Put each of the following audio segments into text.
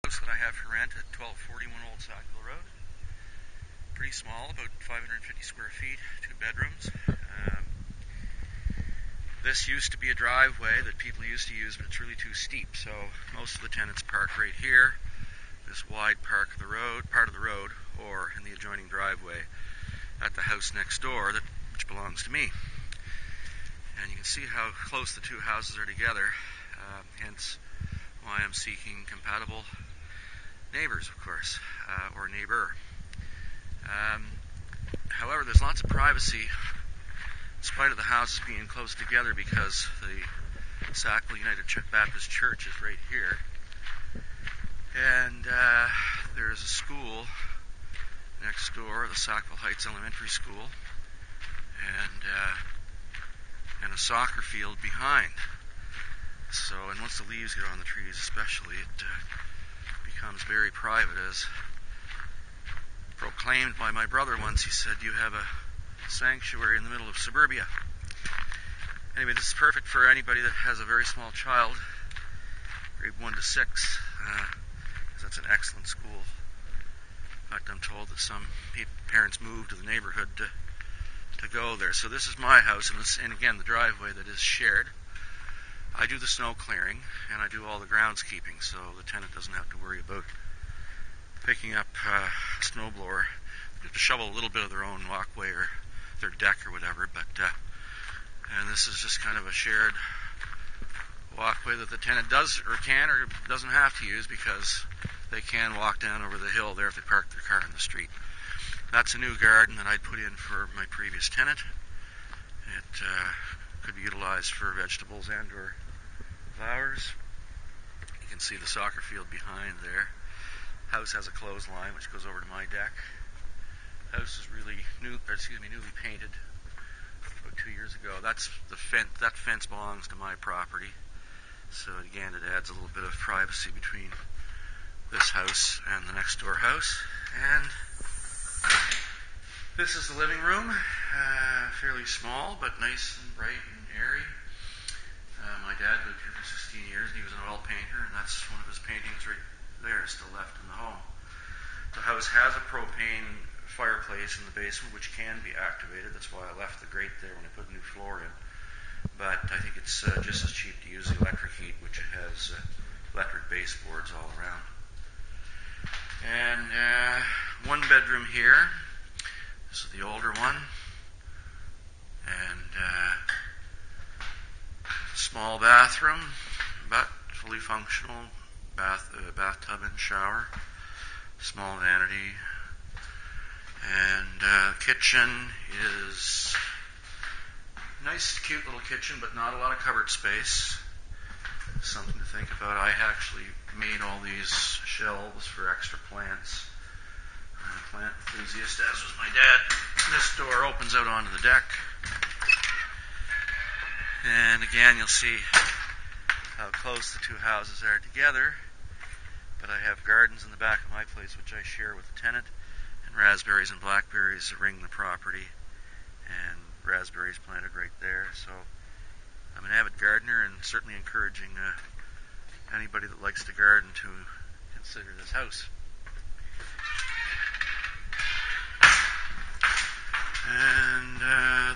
House that I have for rent at 1241 Old Sackville Road. Pretty small, about 550 square feet, 2 bedrooms. This used to be a driveway that people used to use, but it's really too steep, so most of the tenants park right here, this wide part of the road, or in the adjoining driveway at the house next door, which belongs to me. And you can see how close the two houses are together, hence why I'm seeking compatible neighbors, of course, or neighbor. However, there's lots of privacy in spite of the houses being close together, because the Sackville United Baptist Church is right here, and there's a school next door, the Sackville Heights Elementary School, and a soccer field behind. So, and once the leaves get on the trees especially, it becomes very private, as proclaimed by my brother once. He said, "You have a sanctuary in the middle of suburbia." Anyway, this is perfect for anybody that has a very small child, grade 1 to 6, because that's an excellent school. In fact, I'm told that some parents move to the neighborhood to go there. So this is my house, and again, the driveway that is shared. I do the snow clearing, and I do all the groundskeeping, so the tenant doesn't have to worry about picking up a snowblower. They have to shovel a little bit of their own walkway or their deck or whatever, and this is just kind of a shared walkway that the tenant does or can or doesn't have to use, because they can walk down over the hill there if they park their car in the street. That's a new garden that I'd put in for my previous tenant. It could be utilized for vegetables and or flowers. You can see the soccer field behind there. House has a clothesline which goes over to my deck. House is really newly painted about 2 years ago. That's the fence. That fence belongs to my property. So again, it adds a little bit of privacy between this house and the next door house. And this is the living room, fairly small but nice and bright and airy. My dad lived here for 16 years, and he was an oil painter, and that's one of his paintings right there, still left in the home. The house has a propane fireplace in the basement, which can be activated. That's why I left the grate there when I put a new floor in. But I think it's just as cheap to use the electric heat, which it has electric baseboards all around. And one bedroom here. This is the older one. And small bathroom, but fully functional. Bathtub and shower. Small vanity. And kitchen is nice, cute little kitchen, but not a lot of cupboard space. Something to think about. I actually made all these shelves for extra plants. I'm a plant enthusiast, as was my dad. This door opens out onto the deck. And again, you'll see how close the two houses are together. But I have gardens in the back of my place, which I share with the tenant, and raspberries and blackberries ring the property, and raspberries planted right there. So I'm an avid gardener, and certainly encouraging anybody that likes to garden to consider this house. And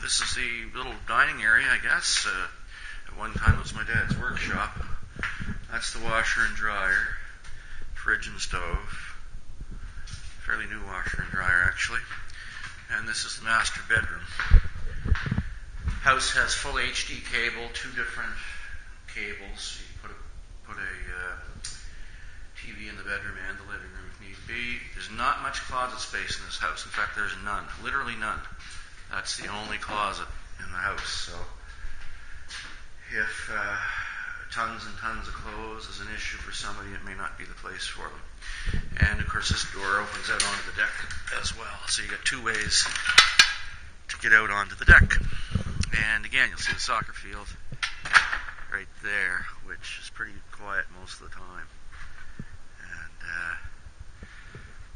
this is the little dining area, I guess. At one time it was my dad's workshop. That's the washer and dryer, fridge and stove. Fairly new washer and dryer, actually. And this is the master bedroom. House has full HD cable, 2 different cables. You can put a TV in the bedroom and the living room if need be. There's not much closet space in this house. In fact, there's none. Literally none. That's the only closet in the house. So if tons and tons of clothes is an issue for somebody, it may not be the place for them. And of course, this door opens out onto the deck as well. So you got 2 ways to get out onto the deck. And again, you'll see the soccer field right there, which is pretty quiet most of the time. And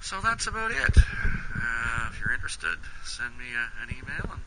so that's about it. If you're interested, send me an email and